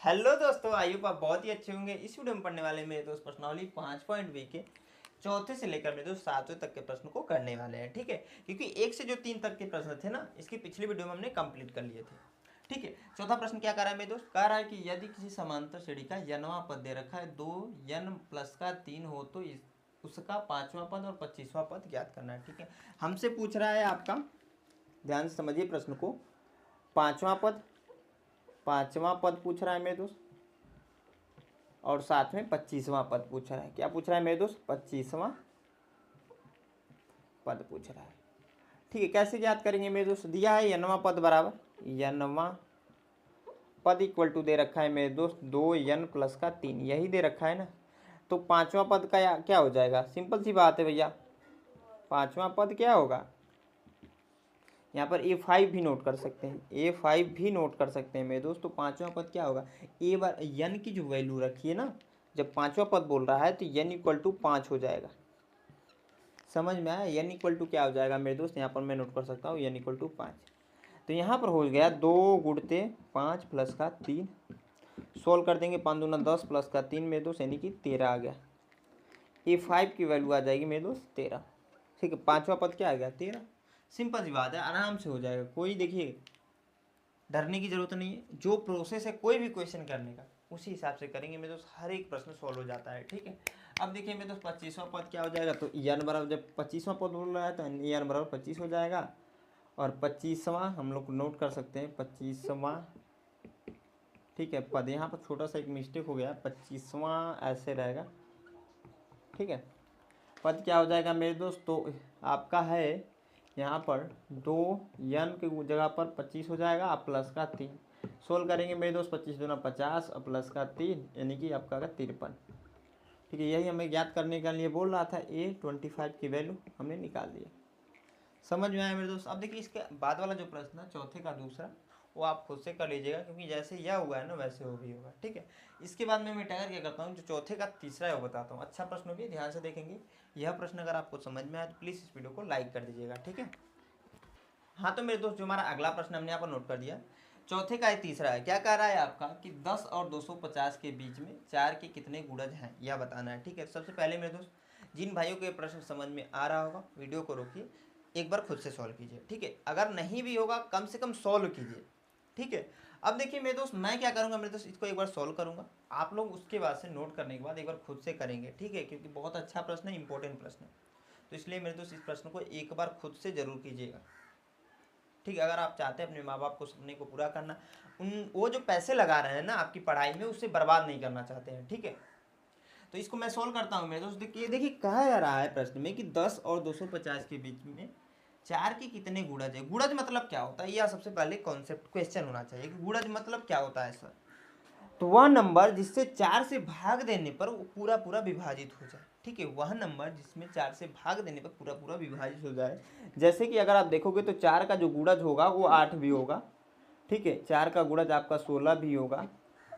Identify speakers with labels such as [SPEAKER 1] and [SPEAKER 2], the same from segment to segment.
[SPEAKER 1] Hello दोस्तों, I hope आप बहुत ही अच्छे होंगे। इस वीडियो में पढ़ने वाले मेरे दोस्त प्रश्नावली 5.वी के चौथे से लेकर मेरे दोस्त 7वें तक के प्रश्न को करने वाले हैं। ठीक है, क्योंकि 1 से जो 3 तक के प्रश्न थे ना, इसकी पिछली वीडियो में हमने कंप्लीट कर लिए थे। ठीक है, चौथा प्रश्न क्या कर रहा है मेरे दोस्त, कह रहा है कि यदि किसी समांतर श्रेणी का यनवां पद दे रखा है 2n प्लस का 3 हो तो उसका 5वां पद और 25वां पद ज्ञात करना है। ठीक है, हमसे पूछ रहा है आपका, ध्यान से समझिए प्रश्न को, पांचवा पद पूछ रहा है मेरे दोस्त, और साथ में 25वां पद पूछ रहा है। क्या पूछ रहा है मेरे दोस्त? 25वां पद पूछ रहा है। ठीक है, कैसे याद करेंगे मेरे दोस्त? दिया है यनवां पद बराबर यनवां पद इक्वल टू दे रखा है मेरे दोस्त 2n प्लस का 3, यही दे रखा है ना। तो पांचवा पद का क्या हो जाएगा? सिंपल सी बात है भैया, पांचवा पद क्या होगा? यहाँ पर A5 भी नोट कर सकते हैं, A5 भी नोट कर सकते हैं मेरे दोस्त। तो पांचवा पद क्या होगा? ए बार यन की जो वैल्यू रखी है ना, जब पांचवा पद बोल रहा है तो n इक्वल टू 5 हो जाएगा। समझ में आया? n इक्वल टू क्या हो जाएगा मेरे दोस्त? यहाँ पर मैं नोट कर सकता हूँ n इक्वल टू 5। तो यहाँ पर हो गया 2 गुणते 5 प्लस का 3, सोल्व कर देंगे 5 दूना 10 प्लस का 3 मेरे दोस्त, यानी कि 13 आ गया। A5 की वैल्यू आ जाएगी मेरे दोस्त 13। ठीक है, पांचवा पद क्या आ गया? 13। सिंपल सी बात है, आराम से हो जाएगा। कोई देखिए डरने की जरूरत नहीं है। जो प्रोसेस है कोई भी क्वेश्चन करने का, उसी हिसाब से करेंगे मेरे दोस्त, हर एक प्रश्न सॉल्व हो जाता है। ठीक है, अब देखिए मेरे दोस्त 25वां पद क्या हो जाएगा? तो n बराबर, जब 25वां पद बोल रहा है तो n बराबर 25 हो जाएगा। और 25वां हम लोग नोट कर सकते हैं, 25वां। ठीक है, पद यहाँ पर छोटा सा एक मिस्टेक हो गया, 25वां ऐसे रहेगा। ठीक है, पद क्या हो जाएगा मेरे दोस्त? तो आपका है यहाँ पर 2n के जगह पर 25 हो जाएगा, आप प्लस का 3 सोल्व करेंगे मेरे दोस्त। 25 दूना 50 और प्लस का 3, यानी कि आपका आएगा 53। ठीक है, यही हमें ज्ञात करने के लिए बोल रहा था। A25 की वैल्यू हमने निकाल दिया। समझ में आया मेरे दोस्त? अब देखिए इसके बाद वाला जो प्रश्न है चौथे का दूसरा, वो आप खुद से कर लीजिएगा, क्योंकि जैसे यह हुआ है ना वैसे वो भी होगा। ठीक है, इसके बाद मैं टाइगर क्या करता हूँ, जो चौथे का तीसरा है वो बताता हूँ। अच्छा प्रश्न भी ध्यान से देखेंगे। यह प्रश्न अगर आपको समझ में आए तो प्लीज़ इस वीडियो को लाइक कर दीजिएगा। ठीक है, हाँ तो मेरे दोस्त जो हमारा अगला प्रश्न हमने यहाँ पर नोट कर दिया, चौथे का तीसरा है। क्या कह रहा है आपका कि 10 और 250 के बीच में 4 के कितने गुणज हैं, यह बताना है। ठीक है, सबसे पहले मेरे दोस्त जिन भाइयों को ये प्रश्न समझ में आ रहा होगा, वीडियो को रोकिए, एक बार खुद से सॉल्व कीजिए। ठीक है, अगर नहीं भी होगा कम से कम सॉल्व कीजिए। ठीक है, अब देखिए मेरे दोस्त मैं क्या करूँगा मेरे दोस्त, इसको एक बार सॉल्व करूँगा, आप लोग उसके बाद से नोट करने के बाद एक बार खुद से करेंगे। ठीक है, क्योंकि बहुत अच्छा प्रश्न है, इंपॉर्टेंट प्रश्न है, तो इसलिए मेरे दोस्त इस प्रश्न को एक बार खुद से जरूर कीजिएगा। ठीक है, अगर आप चाहते हैं अपने माँ बाप को सपने को पूरा करना, वो जो पैसे लगा रहे हैं ना आपकी पढ़ाई में, उससे बर्बाद नहीं करना चाहते हैं। ठीक है, तो इसको मैं सोल्व करता हूँ मेरे दोस्त। देखिए कहा जा रहा है प्रश्न में कि 10 और 250 के बीच में 4 के कितने गुणज है। गुणज मतलब क्या होता है, यह सबसे पहले कॉन्सेप्ट क्वेश्चन होना चाहिए कि गुणज मतलब क्या होता है सर। तो वह नंबर जिससे 4 से भाग देने पर वो पूरा पूरा विभाजित हो जाए। ठीक है, वह नंबर जिसमें 4 से भाग देने पर पूरा पूरा विभाजित हो जाए। जैसे कि अगर आप देखोगे तो 4 का जो गुणज होगा वो 8 भी होगा। ठीक है, 4 का गुणज आपका 16 भी होगा,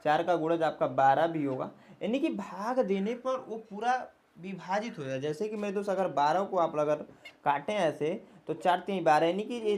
[SPEAKER 1] 4 का गुणज आपका 12 भी होगा, यानी कि भाग देने पर वो पूरा विभाजित हो जाए। जैसे कि मेरे दोस्त अगर 12 को आप अगर काटें ऐसे, तो 4 3 12, यानी कि ये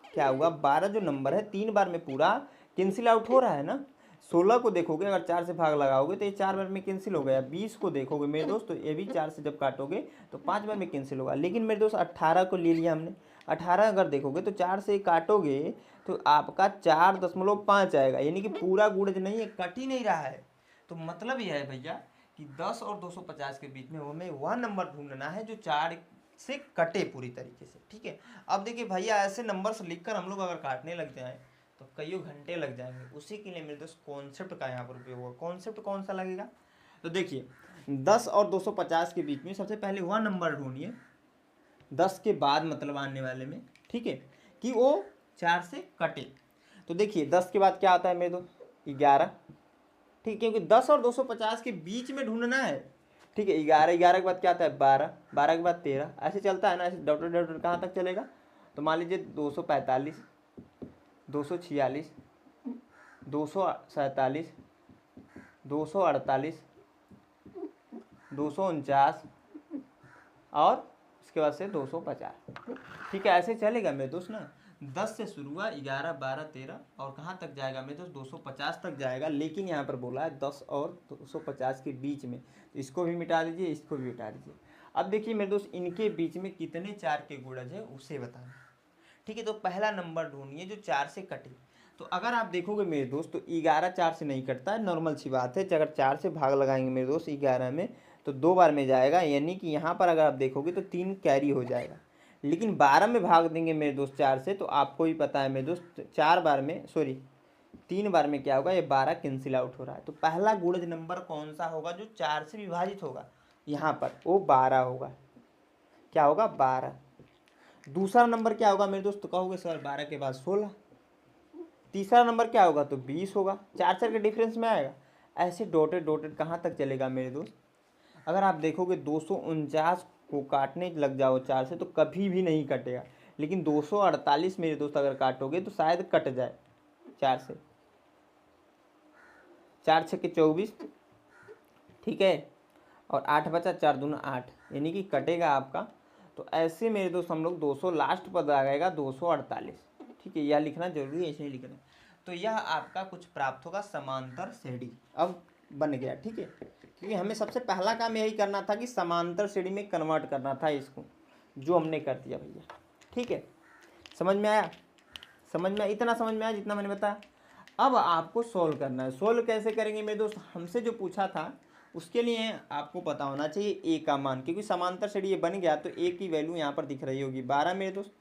[SPEAKER 1] क्या हुआ, 12 जो नंबर है 3 बार में पूरा कैंसिल आउट हो रहा है ना। 16 को देखोगे अगर 4 से भाग लगाओगे तो ये 4 बार में कैंसिल हो गया। 20 को देखोगे मेरे दोस्त तो ये भी 4 से जब काटोगे तो 5 बार में कैंसिल होगा। लेकिन मेरे दोस्त 18 को ले लिया हमने, 18 अगर देखोगे तो 4 से काटोगे तो आपका 4.5 आएगा, यानी कि पूरा गुणज नहीं है, कट ही नहीं रहा है। तो मतलब यह है भैया कि 10 और 250 के बीच में हमें वह नंबर ढूंढना है जो 4 से कटे पूरी तरीके से। ठीक है, अब देखिए भैया ऐसे नंबर से लिखकर हम लोग अगर काटने लग जाएं तो कई घंटे लग जाएंगे। उसी के लिए मेरे दोस्त कॉन्सेप्ट का यहाँ पर उपयोग होगा। कॉन्सेप्ट कौन सा लगेगा? तो देखिए 10 और 250 के बीच में सबसे पहले वह नंबर ढूंढिए 10 के बाद मतलब आने वाले में, ठीक है, कि वो 4 से कटे। तो देखिए 10 के बाद क्या आता है मेरे दोस्त? 11। ठीक है, क्योंकि 10 और 250 के बीच में ढूंढना है। ठीक है, 11, 11 के बाद क्या आता है? 12, 12 के बाद 13, ऐसे चलता है ना, ऐसे डॉट डॉट डॉट कहाँ तक चलेगा? तो मान लीजिए 245, 246, 247, 248, 249 और उसके बाद से 250। ठीक है, ऐसे चलेगा मेरे दोस्त ना। 10 से शुरू हुआ, 11, 12, 13 और कहाँ तक जाएगा मेरे दोस्त 250 तक जाएगा। लेकिन यहाँ पर बोला है 10 और 250 के बीच में, तो इसको भी मिटा दीजिए, इसको भी मिटा दीजिए। अब देखिए मेरे दोस्त इनके बीच में कितने 4 के गुणज है उसे बताना। ठीक है, तो पहला नंबर ढूंढिए जो 4 से कटे। तो अगर आप देखोगे मेरे दोस्त तो 11 4 से नहीं कटता है, नॉर्मल सी बात है। अगर 4 से भाग लगाएंगे मेरे दोस्त 11 में तो 2 बार में जाएगा, यानी कि यहाँ पर अगर आप देखोगे तो 3 कैरी हो जाएगा। लेकिन 12 में भाग देंगे मेरे दोस्त 4 से, तो आपको ही पता है मेरे दोस्त 4 बार में, सॉरी 3 बार में क्या होगा, ये 12 कैंसिल आउट हो रहा है। तो पहला गुणज नंबर कौन सा होगा जो 4 से विभाजित होगा, यहाँ पर वो 12 होगा। क्या होगा, 12। दूसरा नंबर क्या होगा मेरे दोस्त, तो कहोगे सर 12 के बाद 16। तीसरा नंबर क्या होगा, तो 20 होगा। 4 4 के डिफरेंस में आएगा। ऐसे डॉटेड डॉटेड कहाँ तक चलेगा मेरे दोस्त। अगर आप देखोगे 249 को काटने लग जाओ 4 से तो कभी भी नहीं कटेगा। लेकिन 248 मेरे दोस्त अगर काटोगे तो शायद कट जाए 4 से। 4 6 के 24, ठीक है, और 8 बचा, 4 दूना 8, यानी कि कटेगा आपका। तो ऐसे मेरे दोस्त हम लोग 200 लास्ट पद आ जाएगा 248। ठीक है, यह लिखना जरूरी है, ऐसे ही लिखना। तो यह आपका कुछ प्राप्त होगा समांतर श्रेणी। अब बन गया, ठीक है, क्योंकि हमें सबसे पहला काम यही करना था कि समांतर श्रेणी में कन्वर्ट करना था इसको, जो हमने कर दिया भैया। ठीक है, समझ में आया, समझ में, इतना समझ में आया जितना मैंने बताया। अब आपको सोल्व करना है। सोल्व कैसे करेंगे मेरे दोस्त, हमसे जो पूछा था उसके लिए आपको पता होना चाहिए ए का मान, क्योंकि समांतर श्रेणी ये बन गया तो ए की वैल्यू यहाँ पर दिख रही होगी 12 मेरे दोस्त,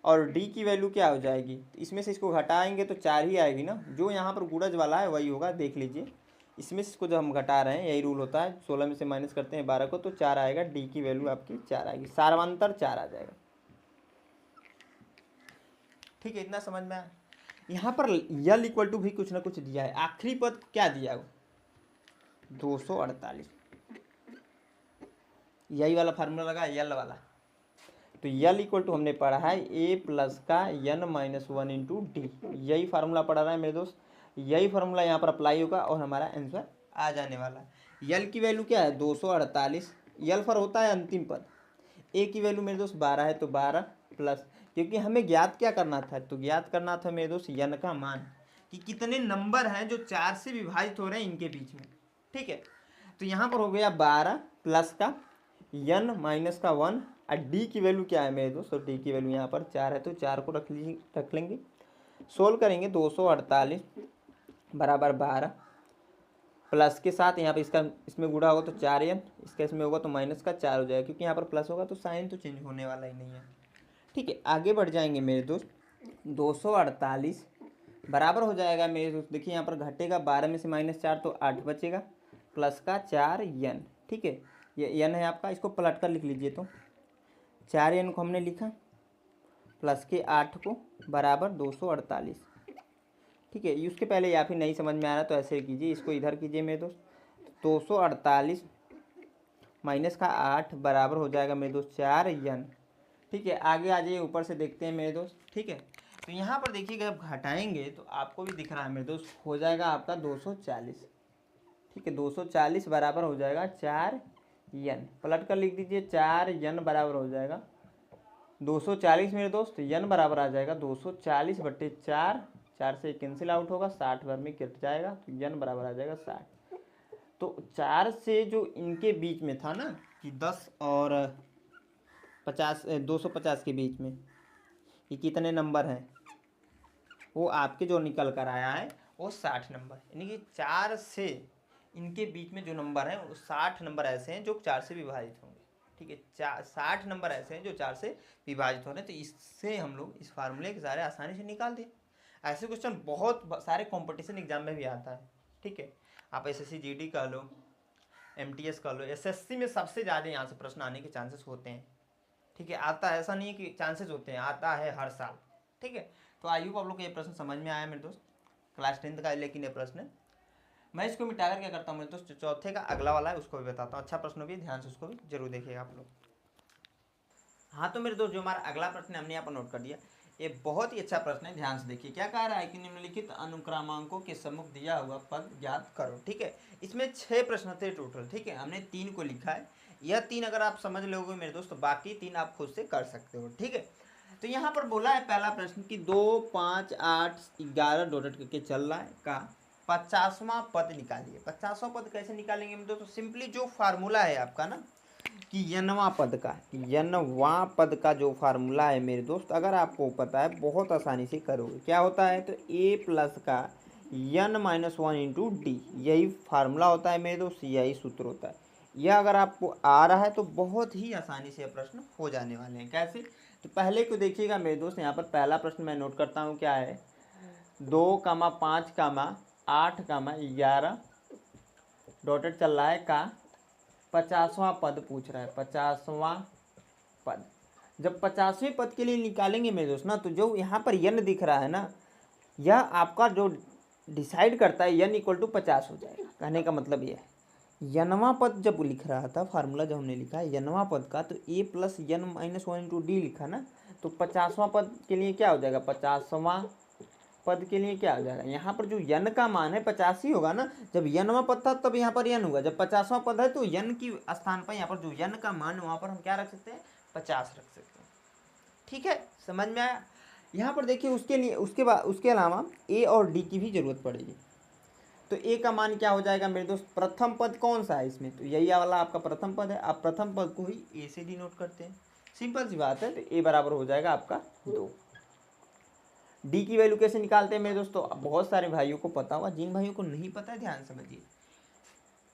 [SPEAKER 1] और डी की वैल्यू क्या हो जाएगी, इसमें से इसको घटाएंगे तो 4 ही आएगी ना। जो यहाँ पर गुणज वाला है वही होगा, देख लीजिए। इसमें से इसको जो हम घटा रहे हैं यही रूल होता है, 16 में से माइनस करते हैं 12 को तो 4 आएगा। डी की वैल्यू आपकी 4 आएगी, सार्वंतर 4 आ जाएगा। ठीक है, इतना समझ में आया। यहाँ पर यल इक्वल टू भी कुछ ना कुछ दिया है। आखिरी पद क्या दिया है, 248, यही वाला फार्मूला लगा यल वाला। तो यल इक्वल टू हमने पढ़ा है ए प्लस का n माइनस 1 इंटू डी, यही फार्मूला पढ़ा रहा है मेरे दोस्त। यही फार्मूला यहाँ पर अप्लाई होगा और हमारा आंसर आ जाने वाला है। यल की वैल्यू क्या है 248, यल फॉर होता है अंतिम पद। ए की वैल्यू मेरे दोस्त 12 है, तो 12 प्लस, क्योंकि हमें ज्ञात क्या करना था, तो ज्ञात करना था मेरे दोस्त यन का मान, कि कितने नंबर हैं जो 4 से विभाजित हो रहे हैं इनके बीच में। ठीक है, तो यहाँ पर हो गया 12 प्लस का यन माइनस का 1, और डी की वैल्यू क्या है मेरे दोस्त, तो डी की वैल्यू यहाँ पर 4 है, तो 4 को रख लेंगे। सोल्व करेंगे 248 बराबर 12 प्लस के साथ यहाँ पर इसका इसमें गुणा होगा तो 4n, इसका इसमें होगा तो माइनस का 4 हो जाएगा, क्योंकि यहाँ पर प्लस होगा तो साइन तो चेंज होने वाला ही नहीं है। ठीक है, आगे बढ़ जाएंगे मेरे दोस्त। 248 बराबर हो जाएगा मेरे दोस्त, देखिए यहाँ पर घटेगा 12 में से माइनस 4 तो 8 बचेगा, प्लस का 4n। ठीक है, ये n है आपका, इसको पलट कर लिख लीजिए। तो 4n को हमने लिखा प्लस के 8 को बराबर 248। ठीक है, उसके पहले या फिर नहीं समझ में आ रहा तो ऐसे कीजिए, इसको इधर कीजिए मेरे दोस्त। 248 माइनस का 8 बराबर हो जाएगा मेरे दोस्त 4n। ठीक है, आगे आ जाइए, ऊपर से देखते हैं मेरे दोस्त। ठीक है, तो यहाँ पर देखिएगा जब घटाएंगे तो आपको भी दिख रहा है मेरे दोस्त, हो जाएगा आपका 240। ठीक है, 240 बराबर हो जाएगा 4n, पलट कर लिख दीजिए, 4n बराबर हो जाएगा 240 मेरे दोस्त। n बराबर आ जाएगा 240/4, 4 से कैंसिल आउट होगा, 60 बार में कट जाएगा, तो n बराबर आ जाएगा 60। तो 4 से जो इनके बीच में था ना कि 10 और 250 के बीच में ये कितने नंबर हैं, वो आपके जो निकल कर आया है वो 60 नंबर, यानी कि 4 से इनके बीच में जो नंबर हैं वो 60 नंबर ऐसे हैं जो 4 से विभाजित होंगे। ठीक है, 60 नंबर ऐसे हैं जो 4 से विभाजित हो रहे हैं। तो इससे हम लोग इस फार्मूले के सारे आसानी से निकाल दें। ऐसे क्वेश्चन बहुत सारे कंपटीशन एग्जाम में भी आता है। ठीक है, आप SSC GD कर लो, MTS कर लो, SSC में सबसे ज़्यादा यहाँ से प्रश्न आने के चांसेस होते हैं। ठीक है, आता है, ऐसा नहीं है कि चांसेस होते हैं, आता है हर साल। ठीक है, तो आई होप आप लोग को ये प्रश्न समझ में आया मेरे दोस्त, क्लास 10th का। लेकिन ये प्रश्न मैं इसको मिटाकर क्या करता हूँ मेरे दोस्त, चौथे का अगला वाला है उसको भी बताता हूँ। अच्छा प्रश्न भी, ध्यान से उसको भी जरूर देखिएगा आप लोग। हाँ, तो मेरे दोस्त जो हमारा अगला प्रश्न है हमने यहाँ पर नोट कर दिया, ये बहुत ही अच्छा प्रश्न है, ध्यान से देखिए। क्या कह रहा है कि निम्नलिखित अनुक्रमांकों के सम्मुख दिया हुआ पद ज्ञात करो। ठीक है, इसमें 6 प्रश्न थे टोटल। ठीक है, हमने 3 को लिखा है। यह 3 अगर आप समझ लोगे मेरे दोस्त तो बाकी 3 आप खुद से कर सकते हो। ठीक है, तो यहाँ पर बोला है पहला प्रश्न कि 2, 5, 8, 11 डॉटेड करके चल रहा है का 50वां पद निकालिए। 50वां पद कैसे निकालेंगे हम दोस्तों? सिंपली जो फार्मूला है आपका ना कि यनवा पद का जो फार्मूला है मेरे दोस्त, अगर आपको पता है बहुत आसानी से करोगे। क्या होता है? तो a प्लस का n-1 इंटू डी, यही फार्मूला होता है मेरे दोस्त, यही सूत्र होता है। यह अगर आपको आ रहा है तो बहुत ही आसानी से प्रश्न हो जाने वाले हैं। कैसे? तो पहले को देखिएगा मेरे दोस्त, यहाँ पर पहला प्रश्न मैं नोट करता हूँ। क्या है? 2, 5, 8, 11 डॉटेड चल रहा है का 50वां पद पूछ रहा है। 50वां पद, जब 50वें पद के लिए निकालेंगे मेरे दोस्त ना, तो जो यहाँ पर यन दिख रहा है ना, यह आपका जो डिसाइड करता है यन इक्वल टू 50 हो जाएगा। कहने का मतलब यह है, यनवा पद जब लिख रहा था, फार्मूला जब हमने लिखा है यनवा पद का, तो a plus n-1 into D लिखा ना, तो 50वां पद के लिए क्या हो जाएगा? 50वां पद के लिए क्या हो जाएगा? यहाँ पर जो यन का मान है 50 ही होगा ना। जब यनवा पद था तब यहाँ पर यन होगा। जब 50वां पद है तो यन की स्थान पर यहाँ पर जो यन का मान है वहाँ पर हम क्या रख सकते हैं? 50 रख सकते हैं। ठीक है, समझ में आया? यहाँ पर देखिए उसके लिए उसके अलावा ए और डी की भी जरूरत पड़ेगी। तो ए का मान क्या हो जाएगा मेरे दोस्त? प्रथम पद कौन सा है इसमें? तो यही वाला आपका प्रथम पद है। आप प्रथम पद को ही ए से डिनोट करते हैं। सिंपल सी बात है। तो ए बराबर हो जाएगा आपका 2। डी की वैल्यू कैसे निकालते हैं मेरे दोस्तों? बहुत सारे भाइयों को पता होगा, जिन भाइयों को नहीं पता है ध्यान समझिए।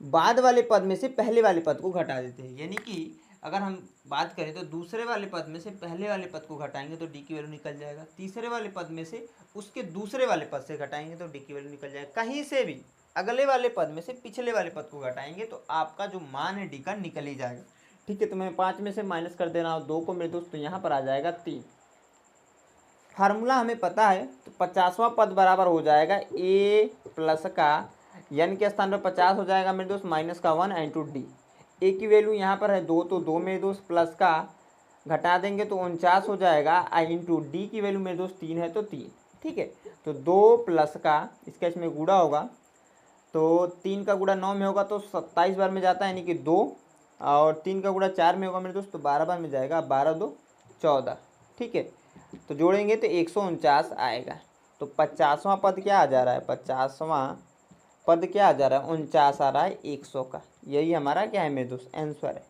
[SPEAKER 1] बाद वाले पद में से पहले वाले पद को घटा देते हैं। यानी कि अगर हम बात करें तो दूसरे वाले पद में से पहले वाले पद को घटाएंगे तो डी की वैल्यू निकल जाएगा। तीसरे वाले पद में से उसके दूसरे वाले पद से घटाएंगे तो डी की वैल्यू निकल जाएगा। कहीं से भी अगले वाले पद में से पिछले वाले पद को घटाएंगे तो आपका जो मान है डी का निकल ही जाएगा। ठीक है, तो मैं 5 में से माइनस कर दे रहा हूँ 2 को मेरे दोस्त, तो यहाँ पर आ जाएगा 3। फार्मूला हमें पता है। तो 50वां पद बराबर हो जाएगा a प्लस का n के स्थान पर 50 हो जाएगा मेरे दोस्त, माइनस का 1 इंटू डी। ए की वैल्यू यहाँ पर है 2, तो 2 मेरे दोस्त, प्लस का घटा देंगे तो 49 हो जाएगा। इंटू डी की वैल्यू मेरे दोस्त 3 है तो 3। ठीक है, तो 2 प्लस का इसका इसमें गुणा होगा, तो 3 का गुणा 9 में होगा तो 27 बार में जाता है, यानी कि 2, और 3 का गुणा 4 में होगा मेरे दोस्त तो 12 बार में जाएगा। 12 2 14। ठीक है, तो जोड़ेंगे तो 149 आएगा। तो 50वां पद क्या आ जा रहा है? 50वां पद क्या आ जा रहा है? 49 आ रहा है 100 का। यही हमारा क्या है मेरे दोस्त? आंसर है।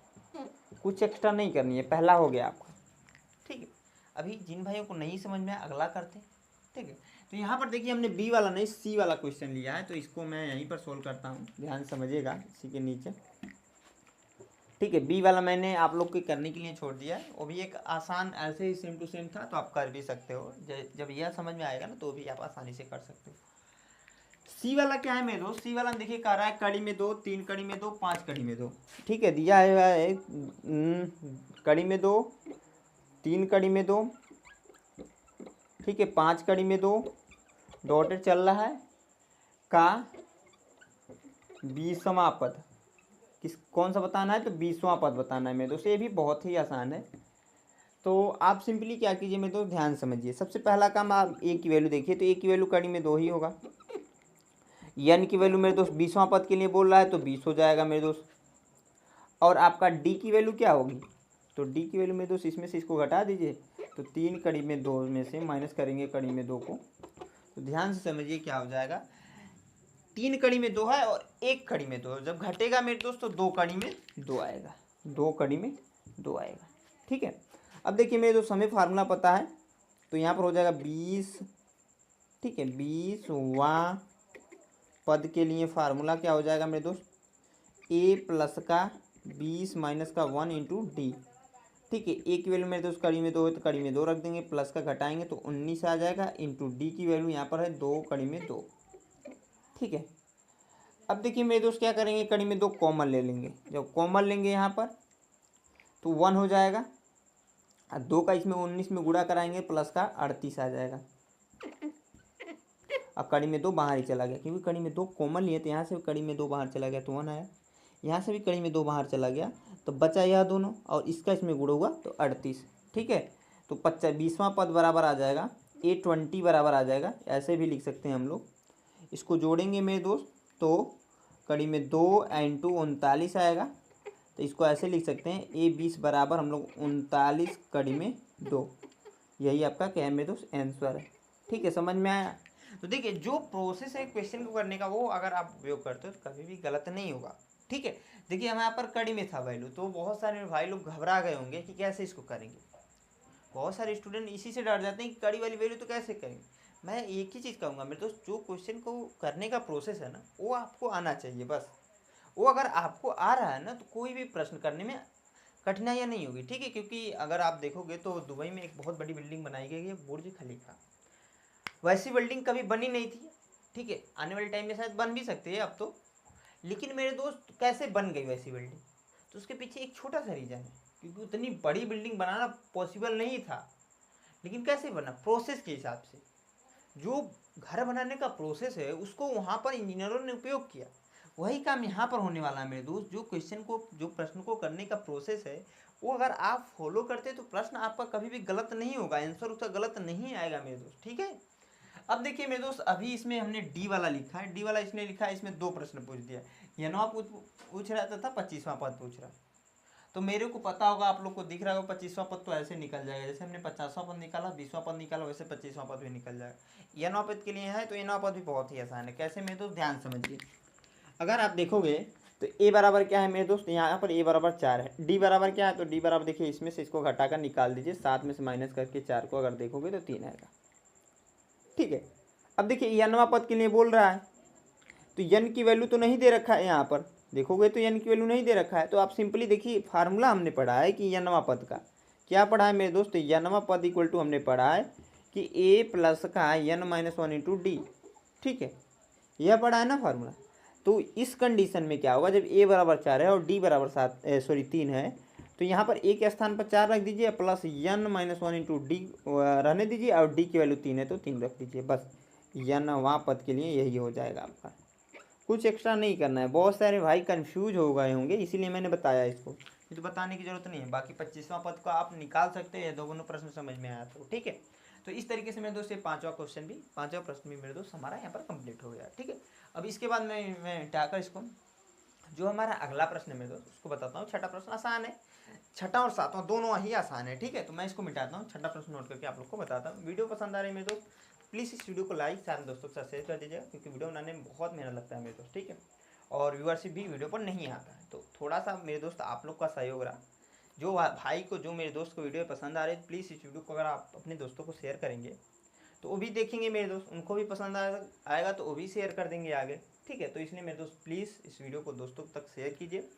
[SPEAKER 1] कुछ एक्स्ट्रा नहीं करनी है, पहला हो गया आपका। ठीक है, अभी जिन भाइयों को नहीं समझ में आया अगला करते हैं। ठीक है, तो यहाँ पर देखिए हमने बी वाला नहीं सी वाला क्वेश्चन लिया है, तो इसको मैं यहीं पर सोल्व करता हूँ। ध्यान समझिएगा इसी के नीचे। ठीक है, बी वाला मैंने आप लोग के करने के लिए छोड़ दिया है। वो भी एक आसान ऐसे ही सेम टू सेम था, तो आप कर भी सकते हो। जब यह समझ में आएगा ना तो भी आप आसानी से कर सकते हो। सी वाला क्या है मेरे दोस्त? सी वाला देखिए कह रहा है कड़ी में 2, 3 कड़ी में 2, 5 कड़ी में 2। ठीक है, दिया है कड़ी में 2, 3 कड़ी में 2, ठीक है, 5 कड़ी में 2 डॉटेड चल रहा है का 20वां पद। कौन सा बताना है? तो 20वां पद बताना है मेरे दोस्त। ये भी बहुत ही आसान है। तो आप सिंपली क्या कीजिए मेरे दोस्त, ध्यान समझिए। सबसे पहला काम, आप ए की वैल्यू देखिए, तो ए की वैल्यू कड़ी में 2 ही होगा। एन की वैल्यू मेरे दोस्त 20वां पद के लिए बोल रहा है तो 20 हो जाएगा मेरे दोस्त। और आपका डी की वैल्यू क्या होगी? तो डी की वैल्यू मेरे दोस्त इसमें से इसको घटा दीजिए, तो 3 कड़ी में 2 में से माइनस करेंगे कड़ी में 2 को। तो ध्यान से समझिए क्या हो जाएगा। 3 कड़ी में 2 है और 1 कड़ी में 2, जब घटेगा मेरे दोस्त तो 2 कड़ी में 2 आएगा। 2 कड़ी में 2 आएगा। ठीक है, अब देखिए मेरे दोस्त हमें फार्मूला पता है, तो यहाँ पर हो जाएगा 20। ठीक है, 20वां पद के लिए फार्मूला क्या हो जाएगा मेरे दोस्त? ए प्लस का 20 माइनस का 1 इंटू डी। ठीक है, ए की वैल्यू मेरे दोस्त कड़ी में 2 है तो कड़ी में 2 रख देंगे, प्लस का घटाएंगे तो 19 आ जाएगा, इंटू डी की वैल्यू यहाँ पर है 2 कड़ी में 2। ठीक है, अब देखिए मेरे दोस्त क्या करेंगे, कड़ी में 2 कॉमन ले लेंगे। जब कॉमन लेंगे यहाँ पर तो 1 हो जाएगा, और 2 का इसमें 19 में गुणा कराएंगे, प्लस का 38 आ जाएगा। अब कड़ी में 2 बाहर ही चला गया, क्योंकि कड़ी में 2 कॉमन लिए, तो यहाँ से भी कड़ी में 2 बाहर चला गया तो 1 आया। यहाँ से भी कड़ी में 2 बाहर चला गया तो बचा यह दोनों, और इसका इसमें गुणा हुआ तो 38। ठीक है, तो 20वां पद बराबर आ जाएगा A20 बराबर आ जाएगा। ऐसे भी लिख सकते हैं हम लोग। इसको जोड़ेंगे मेरे दोस्त तो कड़ी में 2 इंटू 39 आएगा। तो इसको ऐसे लिख सकते हैं A20 बराबर हम लोग 39 कड़ी में 2। यही आपका क्या है मेरे दोस्त आंसर है। ठीक है, समझ में आया। तो देखिए जो प्रोसेस है क्वेश्चन को करने का वो अगर आप उपयोग करते हो तो कभी भी गलत नहीं होगा। ठीक है, देखिए हम यहाँ पर कड़ी में था वैल्यू, तो बहुत सारे भाई लोग घबरा गए होंगे कि कैसे इसको करेंगे। बहुत सारे स्टूडेंट इसी से डर जाते हैं कि कड़ी वाली वैल्यू तो कैसे करेंगे। मैं एक ही चीज़ कहूँगा मेरे दोस्त, जो क्वेश्चन को करने का प्रोसेस है ना वो आपको आना चाहिए बस। वो अगर आपको आ रहा है ना तो कोई भी प्रश्न करने में कठिनाइयाँ नहीं होगी। ठीक है, क्योंकि अगर आप देखोगे तो दुबई में एक बहुत बड़ी बिल्डिंग बनाई गई है बुर्ज खलीफा। वैसी बिल्डिंग कभी बनी नहीं थी। ठीक है, आने वाले टाइम में शायद बन भी सकती है अब तो, लेकिन मेरे दोस्त कैसे बन गई वैसी बिल्डिंग, तो उसके पीछे एक छोटा सा रीज़न है, क्योंकि उतनी बड़ी बिल्डिंग बनाना पॉसिबल नहीं था। लेकिन कैसे बना, प्रोसेस के हिसाब से। जो घर बनाने का प्रोसेस है उसको वहाँ पर इंजीनियरों ने उपयोग किया, वही काम यहाँ पर होने वाला है मेरे दोस्त। जो क्वेश्चन को, जो प्रश्न को करने का प्रोसेस है वो अगर आप फॉलो करते तो प्रश्न आपका कभी भी गलत नहीं होगा, आंसर उसका गलत नहीं आएगा मेरे दोस्त। ठीक है, अब देखिए मेरे दोस्त अभी इसमें हमने डी वाला लिखा है, डी वाला इसने लिखा है, इसमें 2 प्रश्न पूछ दिया। यनवा पूछ रहा था 25वां पद पूछ रहा। तो मेरे को पता होगा, आप लोग को दिख रहा होगा 25वां पद तो ऐसे निकल जाएगा, जैसे हमने 50वां पद निकाला, 20वां पद निकाला, वैसे 25वां पद भी निकल जाएगा। यनवा पद के लिए है तो यनवा पद भी बहुत ही आसान है। कैसे मेरे दोस्त ध्यान समझिए, अगर आप देखोगे तो ए बराबर क्या है मेरे दोस्त, यहाँ पर ए बराबर 4 है। डी बराबर क्या है, तो डी बराबर देखिए इसमें से इसको घटाकर निकाल दीजिए, 7 में से माइनस करके 4 को अगर देखोगे तो 3 आएगा। ठीक है, अब देखिए यनवा पद के लिए बोल रहा है, तो यन की वैल्यू तो नहीं दे रखा है, यहाँ पर देखोगे तो यन की वैल्यू नहीं दे रखा है। तो आप सिंपली देखिए फार्मूला हमने पढ़ा है कि यनवा पद का क्या पढ़ा है मेरे दोस्त, यनवा पद इक्वल टू हमने पढ़ा है कि ए प्लस का यन माइनस 1 इंटू डी। ठीक है, यह पढ़ा है ना फार्मूला। तो इस कंडीशन में क्या होगा, जब ए बराबर 4 है और डी बराबर 3 है, तो यहाँ पर ए के स्थान पर 4 रख दीजिए, प्लस यन माइनस 1 इंटू डी रहने दीजिए, और डी की वैल्यू 3 है तो 3 रख दीजिए। बस यनवा पद के लिए यही हो जाएगा आपका, कुछ एक्स्ट्रा नहीं करना है। बहुत सारे भाई कंफ्यूज हो गए होंगे, इसीलिए मैंने बताया इसको, ये तो बताने की जरूरत नहीं है। बाकी 25वां पद को आप निकाल सकते हैं, दोनों प्रश्न समझ में आया तो। ठीक है, तो इस तरीके से मेरे दोस्त ये 5वां प्रश्न भी मेरे दोस्त हमारा यहाँ पर कंप्लीट हो गया। ठीक है, अब इसके बाद मैं हटाकर इसको, जो हमारा अगला प्रश्न है मेरे दोस्त उसको बताता हूँ। छठा प्रश्न आसान है, छठा और सातवां दोनों ही आसान है। ठीक है, तो मैं इसको मिटाता हूँ, छठा प्रश्न नोट करके आप लोग को बताता हूँ। वीडियो पसंद आ रही है मेरे दोस्त, प्लीज़ इस वीडियो को लाइक सारे दोस्तों के साथ शेयर कर दीजिएगा, क्योंकि वीडियो बनाने में बहुत मेहनत लगता है मेरे दोस्त। ठीक है, और व्यूअरशिप भी वीडियो पर नहीं आता है, तो थोड़ा सा मेरे दोस्त आप लोग का सहयोग रहा। जो भाई को, जो मेरे दोस्त को वीडियो पसंद आ रही है, प्लीज़ इस वीडियो को अगर आप अपने दोस्तों को शेयर करेंगे तो वो भी देखेंगे मेरे दोस्त, उनको भी पसंद आएगा तो वो भी शेयर कर देंगे आगे। ठीक है, तो इसलिए मेरे दोस्त प्लीज़ इस वीडियो को दोस्तों तक शेयर कीजिए,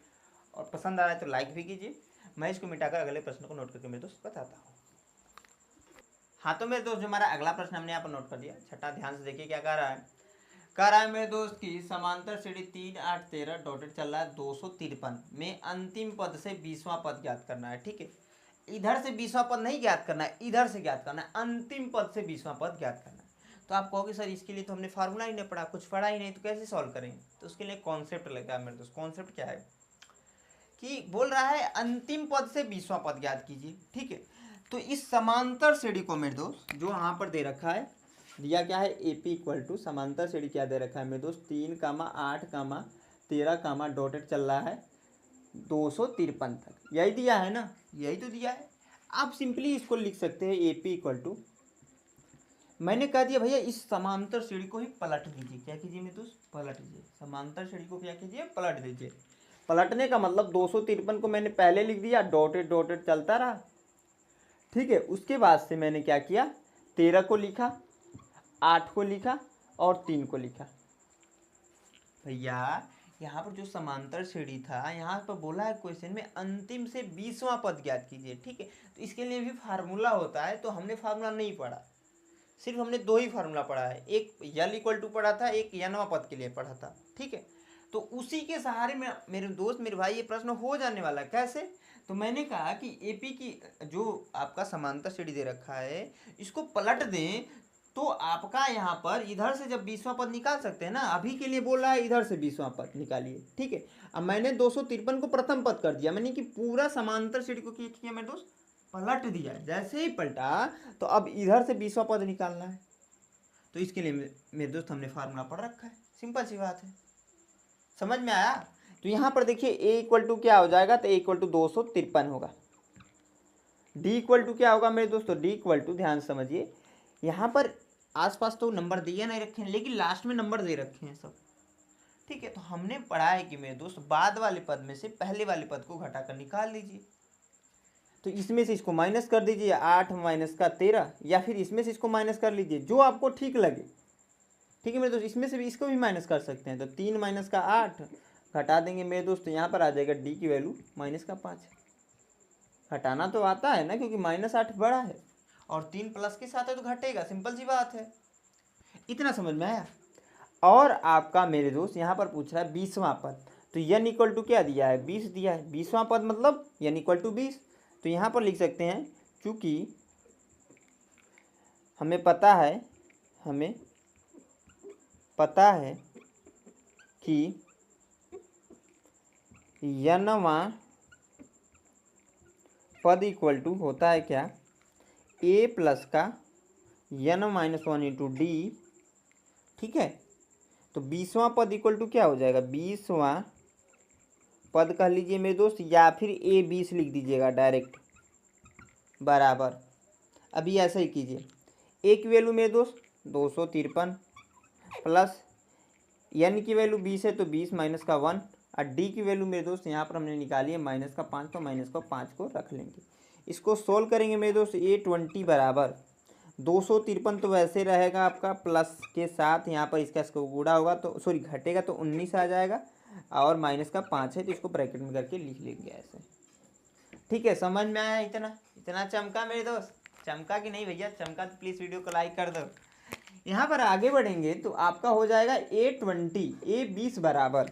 [SPEAKER 1] और पसंद आ रहा है तो लाइक भी कीजिए। मैं इसको मिटाकर अगले प्रश्न को नोट करके मेरे दोस्त बताता हूँ। हाँ, तो मेरे दोस्त जो हमारा अगला प्रश्न हमने यहाँ पर नोट कर दिया, छठा, ध्यान से देखिए क्या कह रहा है मेरे दोस्त की समांतर श्रेणी 3 8 13 डॉटेड चल रहा है 253 में अंतिम पद से 20वां पद ज्ञात करना है। ठीक है, इधर से 20वां पद नहीं ज्ञात करना है, इधर से ज्ञात करना है, अंतिम पद से 20वां पद ज्ञात करना है। तो आप कहोगे सर इसके लिए तो हमने फार्मूला ही नहीं पढ़ा, कुछ पढ़ा ही नहीं, तो कैसे सॉल्व करेंगे। तो उसके लिए कॉन्सेप्ट लगा मेरे दोस्त। कॉन्सेप्ट क्या है कि बोल रहा है अंतिम पद से 20वां पद ज्ञात कीजिए। ठीक है, तो इस समांतर श्रेणी को मेरे दोस्त जो यहाँ पर दे रखा है, दिया क्या है, ए पी इक्वल टू समांतर श्रेणी क्या दे रखा है मेरे दोस्त, 3, 8, 13, डॉटेड चल रहा है 253 तक, यही दिया है ना, यही तो दिया है। आप सिंपली इसको लिख सकते हैं ए पी इक्वल टू, मैंने कह दिया भैया इस समांतर श्रेणी को ही पलट दीजिए। क्या कीजिए मेरे दोस्त, पलट दीजिए, समांतर श्रेणी को क्या कीजिए, पलट दीजिए। पलटने का मतलब 253 को मैंने पहले लिख दिया, डॉटेड डॉटेड चलता रहा। ठीक है, उसके बाद से मैंने क्या किया, 13 को लिखा, 8 को लिखा और 3 को लिखा। भैया यहाँ पर जो समांतर श्रेणी था, यहाँ पर बोला है क्वेश्चन में अंतिम से 20वां पद ज्ञात कीजिए। ठीक है, तो इसके लिए भी फार्मूला होता है, तो हमने फार्मूला नहीं पढ़ा, सिर्फ हमने 2 ही फार्मूला पढ़ा है, एक यल इक्वल टू पढ़ा था, एक यनवा पद के लिए पढ़ा था। ठीक है, तो उसी के सहारे में मेरे दोस्त, मेरे भाई, ये प्रश्न हो जाने वाला है। कैसे, तो मैंने कहा कि एपी की जो आपका समांतर श्रेणी दे रखा है, इसको पलट दें तो आपका यहाँ पर इधर से जब 20वां पद निकाल सकते हैं ना, अभी के लिए बोल रहा है इधर से 20वां पद निकालिए। ठीक है, अब मैंने 253 को प्रथम पद कर दिया, मैंने कि पूरा समांतर श्रेणी को क्या किया मेरे दोस्त, पलट दिया। जैसे ही पलटा तो अब इधर से 20वां पद निकालना है, तो इसके लिए मेरे दोस्त हमने फार्मूला पढ़ रखा है, सिंपल सी बात है। समझ में आया। तो यहाँ पर देखिए ए इक्वल टू क्या हो जाएगा, तो ए इक्वल टू 253 होगा। डी इक्वल टू क्या होगा मेरे दोस्तों, डी इक्वल टू, ध्यान से समझिए, यहाँ पर आसपास तो नंबर दिए नहीं रखे हैं लेकिन लास्ट में नंबर दे रखे हैं सब, ठीक है। तो हमने पढ़ा है कि मेरे दोस्त बाद वाले पद में से पहले वाले पद को घटाकर निकाल लीजिए। तो इसमें से इसको माइनस कर दीजिए, 8 माइनस का 13, या फिर इसमें से इसको माइनस कर लीजिए, जो आपको ठीक लगे, ठीक है मेरे दोस्त। इसमें से भी इसको भी माइनस कर सकते हैं। तो 3 माइनस का 8 घटा देंगे मेरे दोस्त, यहाँ पर आ जाएगा डी की वैल्यू माइनस का 5। घटाना तो आता है ना, क्योंकि -8 बड़ा है और 3 प्लस के साथ है तो घटेगा, सिंपल सी बात है। इतना समझ में आया। और आपका मेरे दोस्त यहाँ पर पूछ रहा है 20वां पद, तो n इक्वल टू क्या दिया है, 20 दिया है। 20वां पद मतलब n इक्वल टू 20। तो यहाँ पर लिख सकते हैं, क्योंकि हमें पता है कि n वां पद इक्वल टू होता है क्या, a प्लस का n-1 इंटू डी, ठीक है। तो 20वां पद इक्वल टू क्या हो जाएगा, 20वां पद कह लीजिए मेरे दोस्त, या फिर a 20 लिख दीजिएगा डायरेक्ट, बराबर। अभी ऐसा ही कीजिए, a की वैल्यू मेरे दोस्त 253 प्लस n की वैल्यू 20 है तो 20 माइनस का 1, और डी की वैल्यू मेरे दोस्त यहाँ पर हमने निकाली है माइनस का 5, तो माइनस का 5 को रख लेंगे। इसको सोल्व करेंगे मेरे दोस्त, a20 बराबर 253 तो वैसे रहेगा आपका प्लस के साथ, यहाँ पर इसका गुणा होगा तो सॉरी घटेगा तो 19 आ जाएगा, और माइनस का 5 है तो इसको ब्रैकेट में करके लिख लेंगे ऐसे, ठीक है। समझ में आया? इतना चमका मेरे दोस्त, चमका कि नहीं भैया? चमका तो प्लीज़ वीडियो को लाइक कर दो। यहाँ पर आगे बढ़ेंगे तो आपका हो जाएगा a20 बराबर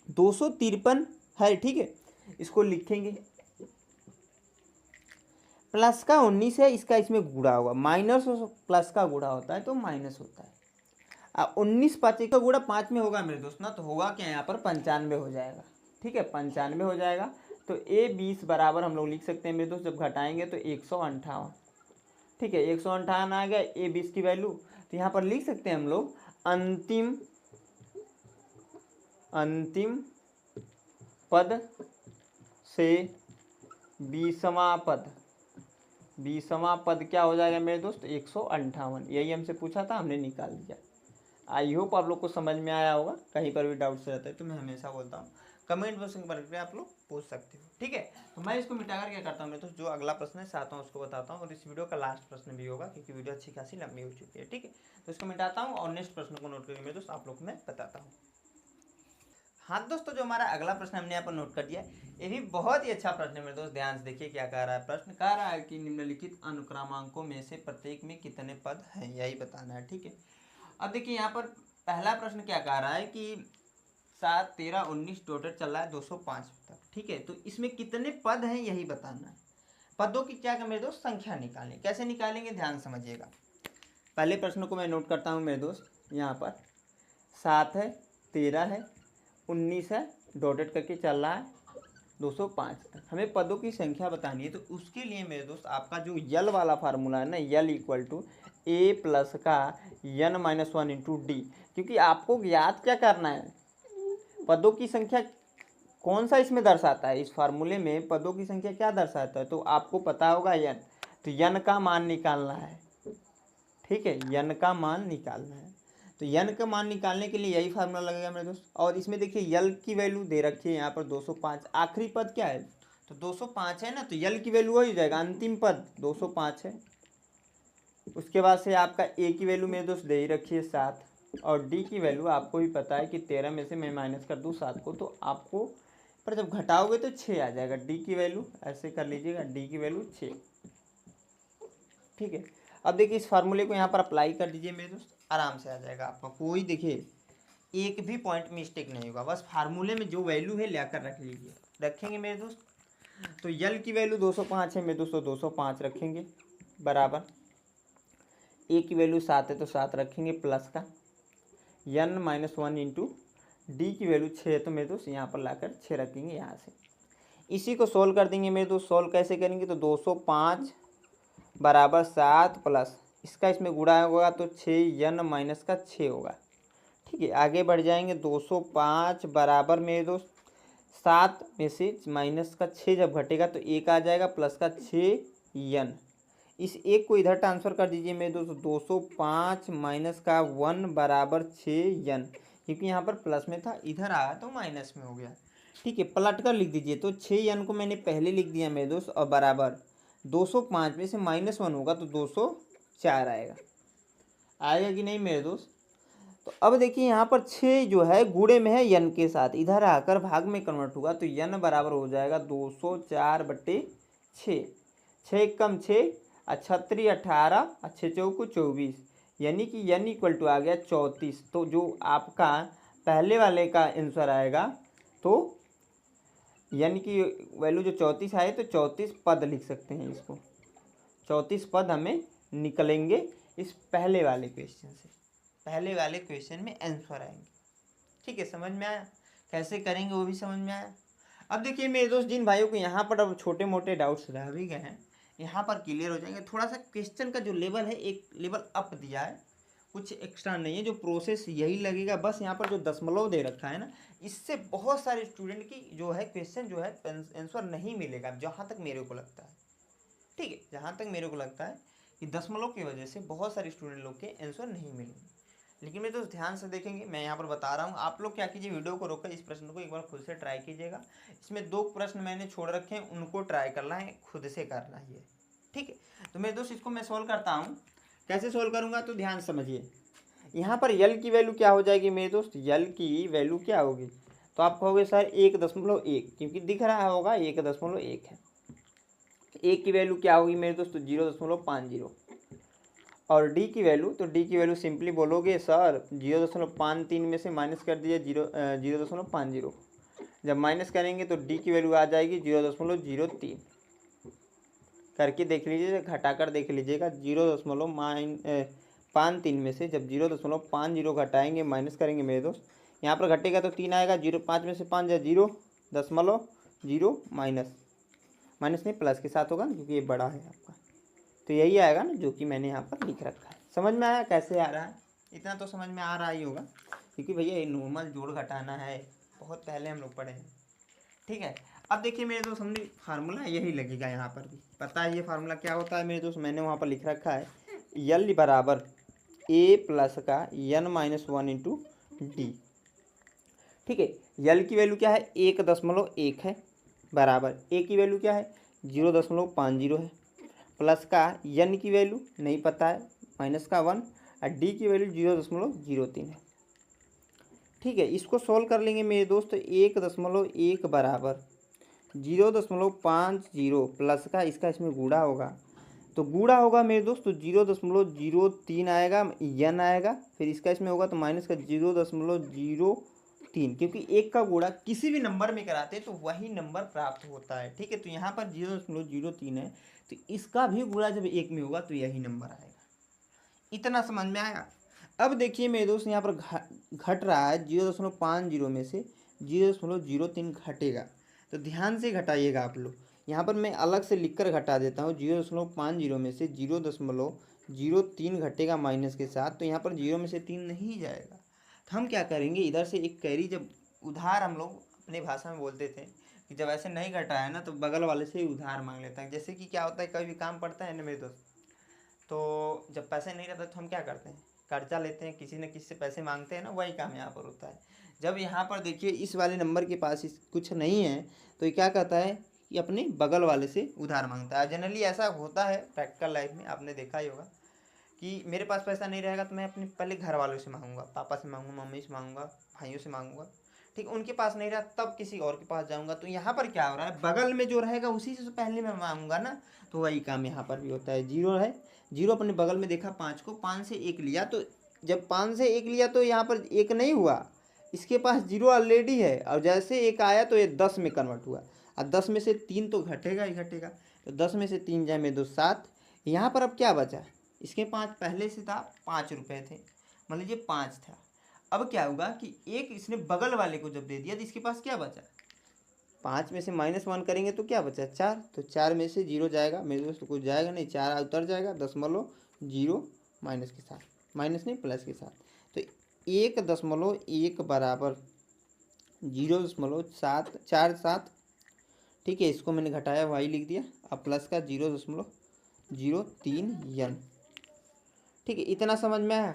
[SPEAKER 1] 253 है, ठीक है। इसको लिखेंगे, प्लस का 19 है, इसका इसमें गुणा होगा, माइनस प्लस का गुणा होता है तो माइनस होता है। अब 19 5 का गुणा 5 में होगा मेरे दोस्त ना, तो होगा क्या यहाँ पर 95 हो जाएगा, ठीक है, 95 हो जाएगा। तो a20 बराबर हम लोग लिख सकते हैं मेरे दोस्त, जब घटाएंगे तो 158, ठीक है, 158 आ गया a20 की वैल्यू। तो यहाँ पर लिख सकते हैं हम लोग अंतिम पद से 20वां पद क्या हो जाएगा मेरे दोस्त, 158। यही हमसे पूछा था, हमने निकाल दिया। आई होप आप लोग को समझ में आया होगा। कहीं पर भी डाउट्स रहता है तो मैं हमेशा बोलता हूँ कमेंट बॉक्स में आप लोग पूछ सकते हो, ठीक है। तो मैं इसको मिटाकर क्या करता हूँ मेरे दोस्त, जो अगला प्रश्न है साथ में उसको बताता हूँ, और इस वीडियो का लास्ट प्रश्न भी होगा क्योंकि वीडियो अच्छी खासी लंबी हो चुकी है, ठीक है। तो इसको मिटाता हूँ और नेक्स्ट प्रश्न को नोट करके मेरे दोस्त आप लोग को मैं बताता हूँ। हाँ दोस्तों, जो हमारा अगला प्रश्न हमने यहाँ पर नोट कर दिया, ये भी बहुत ही अच्छा प्रश्न है मेरे दोस्त। ध्यान से देखिए क्या कह रहा है प्रश्न। कह रहा है कि निम्नलिखित अनुक्रमांकों में से प्रत्येक में कितने पद हैं, यही बताना है, ठीक है। अब देखिए यहाँ पर पहला प्रश्न क्या कह रहा है कि 7 13 19 टोटल चल रहा है 205 तक, ठीक है। तो इसमें कितने पद हैं यही बताना है। पदों की क्या मेरे दोस्त संख्या निकालें, कैसे निकालेंगे ध्यान समझिएगा। पहले प्रश्न को मैं नोट करता हूँ मेरे दोस्त। यहाँ पर 7 है, 13 है, 19 है, डॉटेड करके चल रहा है 205 तक। हमें पदों की संख्या बतानी है, तो उसके लिए मेरे दोस्त आपका जो यल वाला फार्मूला है ना, यल इक्वल टू a प्लस का n-1 इंटू डी। क्योंकि आपको याद क्या करना है, पदों की संख्या कौन सा इसमें दर्शाता है, इस फार्मूले में पदों की संख्या क्या दर्शाता है, तो आपको पता होगा n। तो n का मान निकालना है, ठीक है, n का मान निकालना है। तो n का मान निकालने के लिए यही फार्मूला लगेगा मेरे दोस्त। और इसमें देखिए यल की वैल्यू दे रखी है यहाँ पर 205। आखिरी पद क्या है, तो 205 है ना, तो यल की वैल्यू हो जाएगा, अंतिम पद 205 है। उसके बाद से आपका a की वैल्यू मेरे दोस्त दे ही रखी है 7, और d की वैल्यू आपको भी पता है कि 13 में से मैं माइनस कर दूँ 7 को, तो आपको पर जब घटाओगे तो 6 आ जाएगा। d की वैल्यू ऐसे कर लीजिएगा, d की वैल्यू 6, ठीक है। अब देखिए इस फार्मूले को यहाँ पर अप्लाई कर दीजिए मेरे दोस्त, आराम से आ जाएगा आपका। कोई देखिए एक भी पॉइंट मिस्टेक नहीं होगा, बस फार्मूले में जो वैल्यू है लाकर रख लीजिए। रखेंगे मेरे दोस्त, तो यल की वैल्यू 205 है मेरे दोस्तों, 205 रखेंगे बराबर। ए की वैल्यू 7 है तो 7 रखेंगे, प्लस का n-1 इंटू डी की वैल्यू 6 है तो मेरे दोस्त यहाँ पर लाकर 6 रखेंगे यहाँ से। इसी को सोल्व कर देंगे मेरे दोस्त। सोल्व कैसे करेंगे, तो 205 बराबर 7 प्लस इसका इसमें गुणा होगा तो 6 n - का 6 होगा, ठीक है। आगे बढ़ जाएंगे, 205 बराबर मेरे दोस्त 7 में से माइनस का 6 जब घटेगा तो एक आ जाएगा प्लस का 6 यन। इस एक को इधर ट्रांसफर कर दीजिए मेरे दोस्तों, 205 माइनस का 1 बराबर 6 यन, क्योंकि यहाँ पर प्लस में था, इधर आया तो माइनस में हो गया। ठीक है, पलट कर लिख दीजिए। तो 6 यन को मैंने पहले लिख दिया मेरे दोस्त, और बराबर 205 में से -1 होगा तो 204 आएगा। आएगा कि नहीं मेरे दोस्त? तो अब देखिए यहाँ पर 6 जो है गुणे में है यन के साथ, इधर आकर भाग में कन्वर्ट होगा तो यन बराबर हो जाएगा 204/6। 6 कम 6 छत्री 18 अच्छे चौको 24, यानी कि यन इक्वल टू आ गया 34। तो जो आपका पहले वाले का आंसर आएगा, तो यानी कि वैल्यू जो 34 आए तो 34 पद लिख सकते हैं इसको। 34 पद हमें निकलेंगे इस पहले वाले क्वेश्चन से। पहले वाले क्वेश्चन में आंसर आएंगे। ठीक है, समझ में आया? कैसे करेंगे वो भी समझ में आया। अब देखिए मेरे दोस्त, जिन भाइयों को यहाँ पर अब छोटे मोटे डाउट्स रह भी गए हैं, यहाँ पर क्लियर हो जाएंगे। थोड़ा सा क्वेश्चन का जो लेवल है एक लेवल अप दिया है, कुछ एक्स्ट्रा नहीं है, जो प्रोसेस यही लगेगा। बस यहाँ पर जो दशमलव दे रखा है ना, इससे बहुत सारे स्टूडेंट की जो है क्वेश्चन जो है आंसर नहीं मिलेगा, जहाँ तक मेरे को लगता है। ठीक है, जहाँ तक मेरे को लगता है कि दशमलव की वजह से बहुत सारे स्टूडेंट लोग के आंसर नहीं मिलेंगे। लेकिन मैं तो ध्यान से देखेंगे, मैं यहाँ पर बता रहा हूँ। आप लोग क्या कीजिए, वीडियो को रोककर इस प्रश्न को एक बार खुद से ट्राई कीजिएगा। इसमें 2 प्रश्न मैंने छोड़ रखे हैं, उनको ट्राई करना है, खुद से करना ही है। ठीक है, तो मेरे दोस्त इसको मैं सोल्व करता हूँ। कैसे सोल्व करूँगा तो ध्यान समझिए। यहाँ पर यल की वैल्यू क्या हो जाएगी मेरे दोस्त? यल की वैल्यू क्या होगी? तो आप कहोगे सर 1.1, क्योंकि दिख रहा होगा 1.1 है। एक की वैल्यू क्या होगी मेरे दोस्त? 0.50। और डी की वैल्यू, तो डी की वैल्यू सिंपली बोलोगे सर 0.53 में से माइनस कर दीजिए 0.50। जब माइनस करेंगे तो डी की वैल्यू आ जाएगी 0.03। करके देख लीजिए, घटाकर देख लीजिएगा। 0.53 में से जब 0.50 घटाएंगे, माइनस करेंगे मेरे दोस्त, यहाँ पर घटेगा तो 3 आएगा। 0.5 में से 5 जाए 0.0 माइनस नहीं, प्लस के साथ होगा ना, क्योंकि ये बड़ा है आपका। तो यही आएगा ना जो कि मैंने यहाँ पर लिख रखा है। समझ में आया कैसे आ रहा है? इतना तो समझ में आ रहा ही होगा, क्योंकि भैया ये नॉर्मल जोड़ घटाना है, बहुत पहले हम लोग पढ़े हैं। ठीक है, अब देखिए मेरे दोस्त, हमने फार्मूला यही लगेगा यहाँ पर भी। पता है ये फार्मूला क्या होता है मेरे दोस्त? मैंने वहाँ पर लिख रखा है, यल बराबर a प्लस का n-1 इंटू डी। ठीक है, यल की वैल्यू क्या है? 1.1 है, बराबर ए की वैल्यू क्या है? 0.50 है, प्लस का यन की वैल्यू नहीं पता है, -1, और डी की वैल्यू 0.03 है। ठीक है, इसको सॉल्व कर लेंगे मेरे दोस्त। 1.1 बराबर 0.50 प्लस का इसका इसमें गुणा होगा, तो गुणा होगा मेरे दोस्त तो 0.03 आएगा, यन आएगा, फिर इसका इसमें होगा तो माइनस का 0.03, क्योंकि एक का गुणा किसी भी नंबर में कराते हैं तो वही नंबर प्राप्त होता है। ठीक है, तो यहाँ पर 0.03 है, तो इसका भी गुणा जब 1 में होगा तो यही नंबर आएगा। इतना समझ में आया? अब देखिए मेरे दोस्त, यहाँ पर घट रहा है 0.50 में से 0.03 घटेगा, तो ध्यान से घटाइएगा आप लोग। यहाँ पर मैं अलग से लिखकर घटा देता हूँ। 0.50 में से 0.03 घटेगा माइनस के साथ, तो यहाँ पर 0 में से 3 नहीं जाएगा। तो हम क्या करेंगे, इधर से एक कैरी, जब उधार हम लोग अपनी भाषा में बोलते थे कि जब ऐसे नहीं घटा है ना, तो बगल वाले से ही उधार मांग लेता है। जैसे कि क्या होता है, कभी भी काम पड़ता है ना मेरे दोस्त, तो जब पैसे नहीं रहते तो हम क्या करते हैं, कर्जा लेते हैं, किसी न किसी से पैसे मांगते हैं ना, वही काम यहाँ पर होता है। जब यहाँ पर देखिए इस वाले नंबर के पास कुछ नहीं है, तो ये क्या कहता है कि अपने बगल वाले से उधार मांगता है। जनरली ऐसा होता है प्रैक्टिकल लाइफ में, आपने देखा ही होगा कि मेरे पास पैसा नहीं रहेगा तो मैं अपने पहले घर वालों से मांगूंगा, पापा से मांगूंगा, मम्मी से मांगूंगा, भाइयों से मांगूंगा। ठीक, उनके पास नहीं रहा तब किसी और के पास जाऊंगा। तो यहाँ पर क्या हो रहा है, बगल में जो रहेगा उसी से पहले मैं मांगूंगा ना, तो वही काम यहाँ पर भी होता है। 0 है, 0 अपने बगल में देखा 5 को, 5 से 1 लिया, तो जब 5 से 1 लिया तो यहाँ पर 1 नहीं हुआ, इसके पास 0 ऑलरेडी है, और जैसे 1 आया तो ये 10 में कन्वर्ट हुआ, और 10 में से 3 तो घटेगा ही घटेगा, तो 10 में से 3 जाए मेरे दोस्त 7। यहाँ पर अब क्या बचा, इसके 5 पहले से था, 5 रुपये थे, मान लीजिए 5 था। अब क्या होगा कि एक इसने बगल वाले को जब दे दिया तो इसके पास क्या बचा, 5 में से -1 करेंगे तो क्या बचा, 4, तो 4 में से 0 जाएगा मेरे दोस्त, कुछ जाएगा नहीं, 4 उतर जाएगा, 0.0 माइनस के साथ, माइनस नहीं प्लस के साथ, तो 1.1 बराबर 0.747। ठीक है, इसको मैंने घटाया वाई लिख दिया, अब प्लस का 0.03 n। ठीक है, इतना समझ में आया।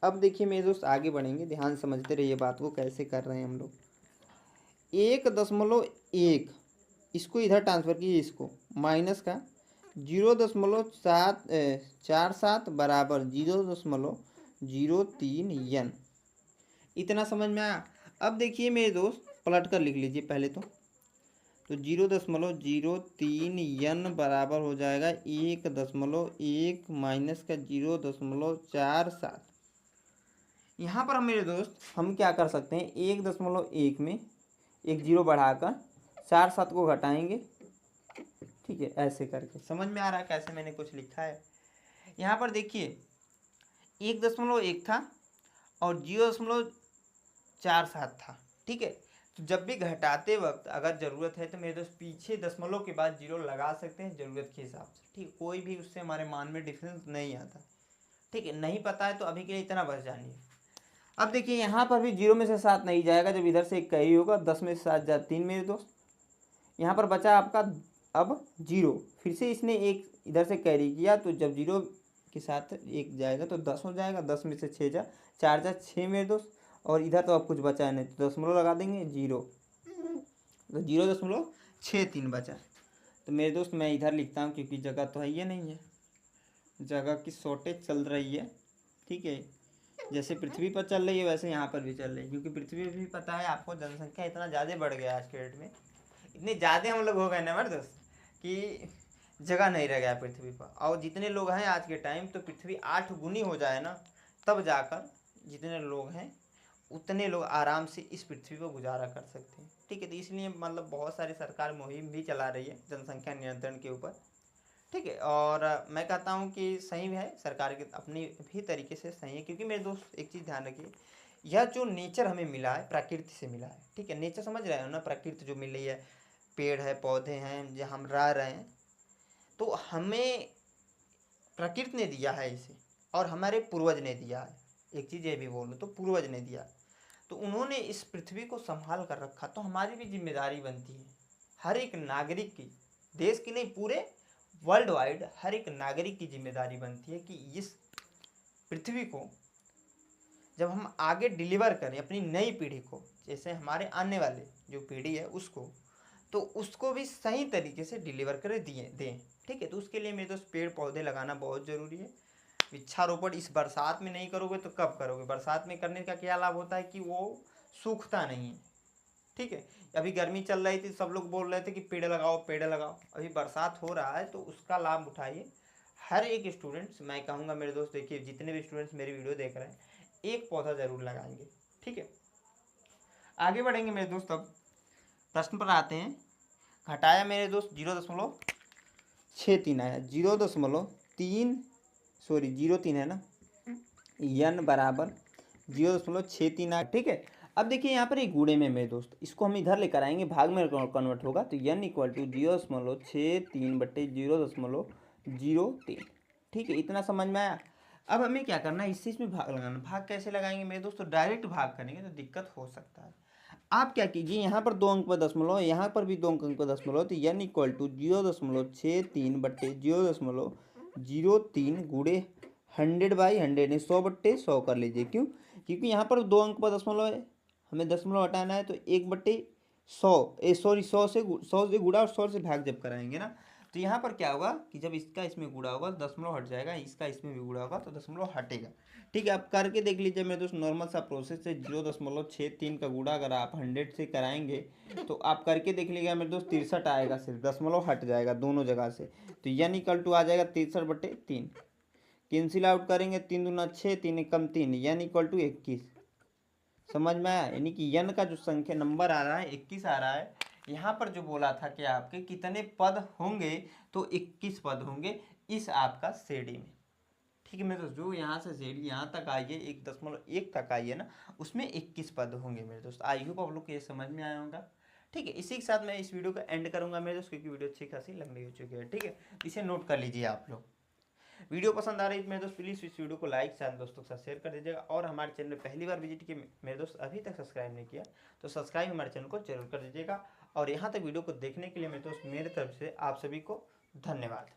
[SPEAKER 1] अब देखिए मेरे दोस्त आगे बढ़ेंगे, ध्यान समझते रहिए बात को कैसे कर रहे हैं हम लोग। 1.1 इसको इधर ट्रांसफर कीजिए, इसको माइनस का 0.47 बराबर 0.03 n। इतना समझ में आया। अब देखिए मेरे दोस्त पलट कर लिख लीजिए पहले तो 0.03 n बराबर हो जाएगा 1.1 माइनस का 0.47। यहाँ पर मेरे दोस्त हम क्या कर सकते हैं, 1.1 में एक जीरो बढ़ाकर 47 को घटाएंगे। ठीक है, ऐसे करके समझ में आ रहा है कैसे मैंने कुछ लिखा है। यहाँ पर देखिए 1.1 था और 0.47 था। ठीक है, तो जब भी घटाते वक्त अगर ज़रूरत है तो मेरे दोस्त पीछे दशमलव के बाद जीरो लगा सकते हैं ज़रूरत के हिसाब से। ठीक, कोई भी उससे हमारे मान में डिफरेंस नहीं आता। ठीक है, नहीं पता है तो अभी के लिए इतना बस जानिए। अब देखिए यहाँ पर भी 0 में से 7 नहीं जाएगा, जब इधर से एक का ही होगा। 10 में से 7 जाए 3 मेरे दोस्त। यहाँ पर बचा आपका अब 0, फिर से इसने एक इधर से कैरी किया, तो जब 0 के साथ एक जाएगा तो 10 हो जाएगा। 10 में से 6 जा 4 जा 6 मेरे दोस्त, और इधर तो अब कुछ बचा नहीं तो दशमलव लगा देंगे 0, तो 0.63 बचा। तो मेरे दोस्त मैं इधर लिखता हूँ क्योंकि जगह तो है ये नहीं है, जगह की शॉर्टेज चल रही है। ठीक है, जैसे पृथ्वी पर चल रही है वैसे यहाँ पर भी चल रही है, क्योंकि पृथ्वी पर भी पता है आपको जनसंख्या इतना ज़्यादा बढ़ गया आज के डेट में, इतने ज़्यादा हम लोग हो गए ना मेरे दोस्त कि जगह नहीं रह गया पृथ्वी पर। और जितने लोग हैं आज के टाइम, तो पृथ्वी 8 गुनी हो जाए ना तब जाकर जितने लोग हैं उतने लोग आराम से इस पृथ्वी पर गुजारा कर सकते हैं। ठीक है, तो इसलिए मतलब बहुत सारी सरकार मुहिम भी चला रही है जनसंख्या नियंत्रण के ऊपर। ठीक है, और मैं कहता हूँ कि सही है, सरकार के अपनी भी तरीके से सही है। क्योंकि मेरे दोस्त एक चीज़ ध्यान रखिए, यह जो नेचर हमें मिला है प्रकृति से मिला है। ठीक है, नेचर समझ रहे हो ना, प्रकृति जो मिल रही है, पेड़ है पौधे हैं जहाँ हम रह रहे हैं, तो हमें प्रकृति ने दिया है इसे, और हमारे पूर्वज ने दिया है। एक चीज़ ये भी बोलूँ तो पूर्वज ने दिया, तो उन्होंने इस पृथ्वी को संभाल कर रखा, तो हमारी भी जिम्मेदारी बनती है हर एक नागरिक की, देश की नहीं पूरे वर्ल्ड वाइड हर एक नागरिक की जिम्मेदारी बनती है कि इस पृथ्वी को जब हम आगे डिलीवर करें अपनी नई पीढ़ी को, जैसे हमारे आने वाले जो पीढ़ी है उसको, तो उसको भी सही तरीके से डिलीवर कर दें। ठीक है, तो उसके लिए मेरे दोस्त पेड़ पौधे लगाना बहुत ज़रूरी है। वृक्षारोपण इस बरसात में नहीं करोगे तो कब करोगे? बरसात में करने का क्या लाभ होता है कि वो सूखता नहीं है। ठीक है, अभी गर्मी चल रही थी, सब लोग बोल रहे थे कि पेड़ लगाओ पेड़ लगाओ, अभी बरसात हो रहा है तो उसका लाभ उठाइए। हर एक स्टूडेंट्स, मैं कहूँगा मेरे दोस्त, देखिए जितने भी स्टूडेंट्स मेरी वीडियो देख रहे हैं एक पौधा ज़रूर लगाएंगे। ठीक है, आगे बढ़ेंगे मेरे दोस्त। अब प्रश्न पर आते हैं। घटाया मेरे दोस्त 0.63 आया, 0.3 सॉरी 0.3 है ना, n बराबर 0.63 आया। ठीक है, अब देखिए यहाँ पर एक गुणे में मेरे दोस्त, इसको हम इधर लेकर आएंगे, भाग में कन्वर्ट होगा, तो n इक्वल टू 0.63/0.03। ठीक है, इतना समझ में आया। अब हमें क्या करना है, इससे इसमें भाग लगाना। भाग कैसे लगाएंगे मेरे दोस्त, तो डायरेक्ट भाग करेंगे तो दिक्कत हो सकता है। आप क्या कीजिए, यहाँ पर 2 अंक पर दशमलव, यहाँ पर भी 2 अंक पर दशमलव, तो n इक्वल टू 0.63/0.03 गुणे 100/100 ने 100/100 कर लीजिए। क्यों? क्योंकि यहाँ पर 2 अंक पर दशमलव है, हमें दशमलव हटाना है, तो 1/100 100 से गुणा और 100 से भाग जब कराएंगे ना, तो यहाँ पर क्या होगा कि जब इसका इसमें गुणा होगा तो दशमलव हट जाएगा, इसका इसमें भी गुणा होगा तो दशमलव हटेगा। ठीक है, आप करके देख लीजिए मेरे दोस्त, नॉर्मल सा प्रोसेस है। 0.63 का गुणा अगर आप 100 से कराएंगे तो आप करके देख लीजिएगा मेरे दोस्त, 63 आएगा, सिर्फ दशमलव हट जाएगा दोनों जगह से, तो n इक्वल टू आ जाएगा 63/3। कैंसिल आउट करेंगे, 3 दूना 6, 3 एकम 3, n इक्वल टू 21। समझ में आया? यानी कि n का जो संख्या नंबर आ रहा है 21 आ रहा है। यहाँ पर जो बोला था कि आपके कितने पद होंगे, तो 21 पद होंगे इस आपका श्रेणी में। ठीक है मेरे दोस्त, जो यहाँ से श्रेणी यहाँ तक आई है 1.1 तक आई है ना, उसमें 21 पद होंगे मेरे दोस्त। आई होप आप लोग को ये समझ में आया होगा। ठीक है, इसी के साथ मैं इस वीडियो को एंड करूँगा मेरे दोस्त, क्योंकि वीडियो अच्छी खासी लंबी हो चुकी है। ठीक है, इसे नोट कर लीजिए आप लोग। वीडियो पसंद आ रही है मेरे दोस्त, प्लीज़ इस वीडियो को लाइक साथ दोस्तों के साथ शेयर कर दीजिएगा। और हमारे चैनल में पहली बार विजिट किए मेरे दोस्त अभी तक सब्सक्राइब नहीं किया तो सब्सक्राइब हमारे चैनल को जरूर कर दीजिएगा। और यहाँ तक वीडियो को देखने के लिए मेरे दोस्त मेरे तरफ से आप सभी को धन्यवाद।